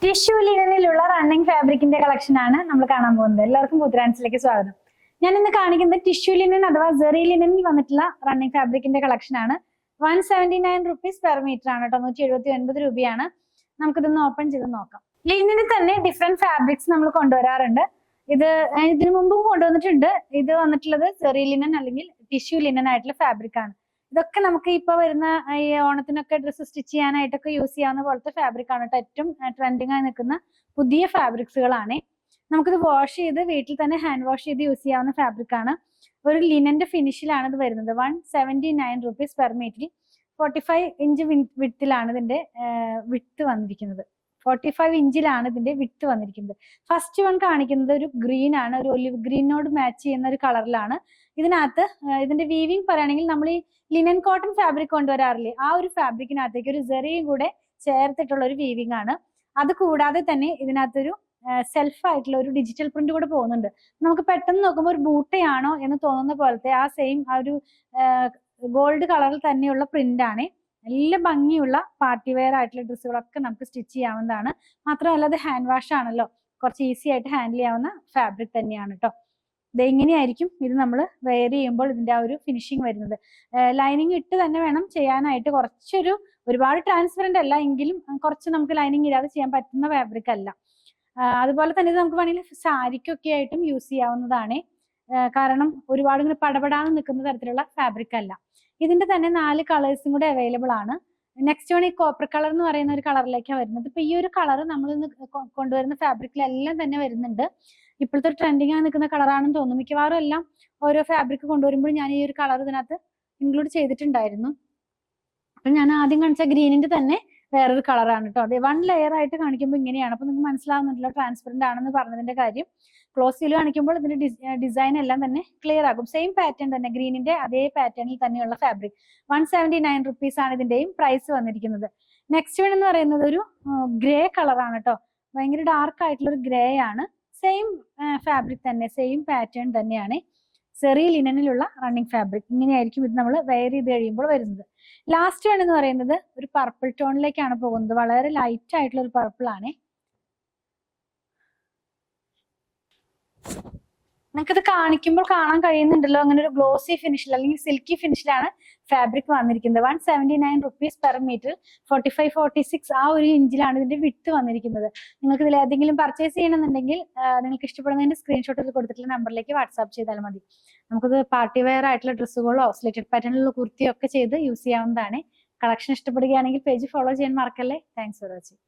Tissue ലിനനിലുള്ള running ഫാബ്രിക്കിന്റെ collection ആണ് നമ്മൾ കാണാൻ പോകുന്നത്. എല്ലാവർക്കും പുതുരാൻസിലേക്ക് സ്വാഗതം. ഞാൻ ഇന്ന് കാണിക്കുന്നത് ടിഷ്യൂ ലിനൻ അഥവാ സെറി ലിനനിൽ വന്നിട്ടുള്ള റണ്ണിങ് ഫാബ്രിക്കിന്റെ കളക്ഷൻ ആണ്. 179 റുപ്പീസ് പെർ മീറ്റർ ആണ് കേട്ടോ. 179 രൂപയാണ്. നമുക്കിതൊന്ന് ഓപ്പൺ ചെയ്ത് നോക്കാം. ലിനനിൽ തന്നെ ഡിഫറെന്റ് ഫാബ്രിക്സ് നമ്മൾ കൊണ്ടുവരാറുണ്ട്. ഇതിനു മുമ്പും കൊണ്ടുവന്നിട്ടുണ്ട്. ഇത് വന്നിട്ടുള്ളത് സെറി ലിനൻ അല്ലെങ്കിൽ ടിഷ്യൂ ലിനൻ ആയിട്ടുള്ള ഫാബ്രിക് ആണ്. ഇതൊക്കെ നമുക്ക് ഇപ്പൊ വരുന്ന ഈ ഓണത്തിനൊക്കെ ഡ്രസ്സ് സ്റ്റിച്ച് ചെയ്യാനായിട്ടൊക്കെ യൂസ് ചെയ്യാവുന്ന പോലത്തെ ഫാബ്രിക് ആണ് കേട്ടോ. ഏറ്റവും ട്രെൻഡിങ് ആയി നിൽക്കുന്ന പുതിയ ഫാബ്രിക്സുകളാണ്. നമുക്കിത് വാഷ് ചെയ്ത് വീട്ടിൽ തന്നെ ഹാൻഡ് വാഷ് ചെയ്ത് യൂസ് ചെയ്യാവുന്ന ഫാബ്രിക് ആണ്. ഒരു ലിനന്റെ ഫിനിഷിലാണ് ഇത് വരുന്നത്. 179 റുപ്പീസ് പെർ മീറ്ററിൽ 45 ഇഞ്ച് വിട്ടിലാണ് ഇതിന്റെ വിട്ട് വന്നിരിക്കുന്നത്. 45 ഇഞ്ചിലാണ് ഇതിന്റെ വിട്ട് വന്നിരിക്കുന്നത്. ഫസ്റ്റ് വൺ കാണിക്കുന്നത് ഒരു ഗ്രീൻ ആണ്. ഒരു ഒലിവ് ഗ്രീനോട് മാച്ച് ചെയ്യുന്ന ഒരു കളറിലാണ്. ഇതിനകത്ത് ഇതിന്റെ വീവിങ് പറയുകയാണെങ്കിൽ നമ്മൾ ഈ ലിനൻ കോട്ടൺ ഫാബ്രിക് കൊണ്ടുവരാറില്ലേ, ആ ഒരു ഫാബ്രിക്കിനകത്തേക്ക് ഒരു സെറിയും കൂടെ ചേർത്തിട്ടുള്ള ഒരു വീവിങ് ആണ്. അത് കൂടാതെ തന്നെ ഇതിനകത്തൊരു സെൽഫ് ആയിട്ടുള്ള ഒരു ഡിജിറ്റൽ പ്രിന്റ് കൂടെ പോകുന്നുണ്ട്. നമുക്ക് പെട്ടെന്ന് നോക്കുമ്പോൾ ഒരു ബൂട്ടയാണോ എന്ന് തോന്നുന്ന പോലത്തെ ആ സെയിം ആ ഒരു ഗോൾഡ് കളറിൽ തന്നെയുള്ള പ്രിന്റ് ആണ്. നല്ല ഭംഗിയുള്ള പാർട്ടി വെയർ ആയിട്ടുള്ള ഡ്രസ്സുകളൊക്കെ നമുക്ക് സ്റ്റിച്ച് ചെയ്യാവുന്നതാണ്. മാത്രമല്ല അത് ഹാൻഡ് വാഷ് ആണല്ലോ, കുറച്ച് ഈസി ആയിട്ട് ഹാൻഡിൽ ചെയ്യാവുന്ന ഫാബ്രിക് തന്നെയാണ് കേട്ടോ. ഇത് എങ്ങനെയായിരിക്കും ഇത് നമ്മൾ വെയർ ചെയ്യുമ്പോൾ ഇതിന്റെ ആ ഒരു ഫിനിഷിങ് വരുന്നത്. ലൈനിങ് ഇട്ട് തന്നെ വേണം ചെയ്യാനായിട്ട്. ഒരുപാട് ട്രാൻസ്പെറന്റ് അല്ല, എങ്കിലും കുറച്ച് നമുക്ക് ലൈനിങ് ഇല്ലാതെ ചെയ്യാൻ പറ്റുന്ന ഫാബ്രിക് അല്ല. അതുപോലെ തന്നെ ഇത് നമുക്ക് വേണമെങ്കിൽ സാരിക്കൊക്കെ ആയിട്ടും യൂസ് ചെയ്യാവുന്നതാണ്. കാരണം ഒരുപാട് ഇങ്ങനെ പടപടാന്ന് നിൽക്കുന്ന തരത്തിലുള്ള ഫാബ്രിക് അല്ല. ഇതിന്റെ തന്നെ 4 കളേഴ്സും കൂടെ അവൈലബിൾ ആണ്. നെക്സ്റ്റ് വൺ ഈ കോപ്പർ കളർ എന്ന് പറയുന്ന ഒരു കളറിലേക്കാണ് വരുന്നത്. ഇപ്പൊ ഈ ഒരു കളർ നമ്മൾ ഇന്ന് കൊണ്ടുവരുന്ന ഫാബ്രിക്കിലെല്ലാം തന്നെ വരുന്നുണ്ട്. ഇപ്പോഴത്തെ ഒരു ട്രെൻഡിങ് ആയി നിൽക്കുന്ന കളറാണെന്ന് തോന്നുന്നു. മിക്കവാറും എല്ലാം ഓരോ ഫാബ്രിക് കൊണ്ടുവരുമ്പോൾ ഞാൻ ഈ ഒരു കളർ ഇതിനകത്ത് ഇൻക്ലൂഡ് ചെയ്തിട്ടുണ്ടായിരുന്നു. അപ്പൊ ഞാൻ ആദ്യം കാണിച്ച ഗ്രീനിന്റെ തന്നെ വേറൊരു കളറാണ് കേട്ടോ. അതെ, 1 ലെയർ ആയിട്ട് കാണിക്കുമ്പോൾ ഇങ്ങനെയാണ്. അപ്പൊ നിങ്ങൾക്ക് മനസ്സിലാവുന്നുണ്ടല്ലോ ട്രാൻസ്പെറന്റ് ആണെന്ന് പറഞ്ഞതിന്റെ കാര്യം. ക്ലോസ് ചെയ്ത് കാണിക്കുമ്പോൾ ഇതിന്റെ ഡിസൈൻ എല്ലാം തന്നെ ക്ലിയർ ആകും. സെയിം പാറ്റേൺ തന്നെ, ഗ്രീനിന്റെ അതേ പാറ്റേണിൽ തന്നെയുള്ള ഫാബ്രിക്. 179 റുപ്പീസ് ആണ് ഇതിന്റെയും പ്രൈസ് വന്നിരിക്കുന്നത്. നെക്സ്റ്റ് വൺ എന്ന് പറയുന്നത് ഒരു ഗ്രേ കളറാണ് കേട്ടോ. ഭയങ്കര ഡാർക്ക് ആയിട്ടുള്ള ഒരു ഗ്രേ ആണ്. സെയിം ഫാബ്രിക് തന്നെ, സെയിം പാറ്റേൺ തന്നെയാണ്. സെറി ലിനനിലുള്ള റണ്ണിങ് ഫാബ്രിക്. ഇങ്ങനെയായിരിക്കും ഇത് നമ്മൾ വെയർ ചെയ്ത് കഴിയുമ്പോൾ വരുന്നത്. ലാസ്റ്റ് വൺ എന്ന് പറയുന്നത് ഒരു പർപ്പിൾ ടോണിലേക്കാണ് പോകുന്നത്. വളരെ ലൈറ്റ് ആയിട്ടുള്ള ഒരു പർപ്പിൾ ആണ്. നിങ്ങൾക്കിത് കാണിക്കുമ്പോൾ കാണാൻ കഴിയുന്നുണ്ടല്ലോ, അങ്ങനെ ഒരു ഗ്ലോസി ഫിനിഷിൽ അല്ലെങ്കിൽ സിൽക്കി ഫിനിഷിലാണ് ഫാബ്രിക് വന്നിരിക്കുന്നത്. 179 റുപ്പീസ് പെർ മീറ്റർ, 45-46 ആ ഒരു ഇഞ്ചിലാണ് ഇതിന്റെ വിട്ട് വന്നിരിക്കുന്നത്. നിങ്ങൾക്ക് ഇതിൽ ഏതെങ്കിലും പർച്ചേസ് ചെയ്യണമെന്നുണ്ടെങ്കിൽ നിങ്ങൾക്ക് ഇഷ്ടപ്പെടുന്നതിന്റെ സ്ക്രീൻഷോട്ട് കൊടുത്തിട്ടുള്ള നമ്പറിലേക്ക് വാട്സാപ്പ് ചെയ്താൽ മതി. നമുക്കിത് പാർട്ടി വെയർ ആയിട്ടുള്ള ഡ്രസ്സുകളോ സ്ലിറ്റഡ് പാറ്റേണിലുള്ള കുർത്തിയോ ഒക്കെ ചെയ്ത് യൂസ് ചെയ്യാവുന്നതാണ്. കളക്ഷൻ ഇഷ്ടപ്പെടുകയാണെങ്കിൽ പേജ് ഫോളോ ചെയ്യാൻ മറക്കല്ലേ. Thanks for watching.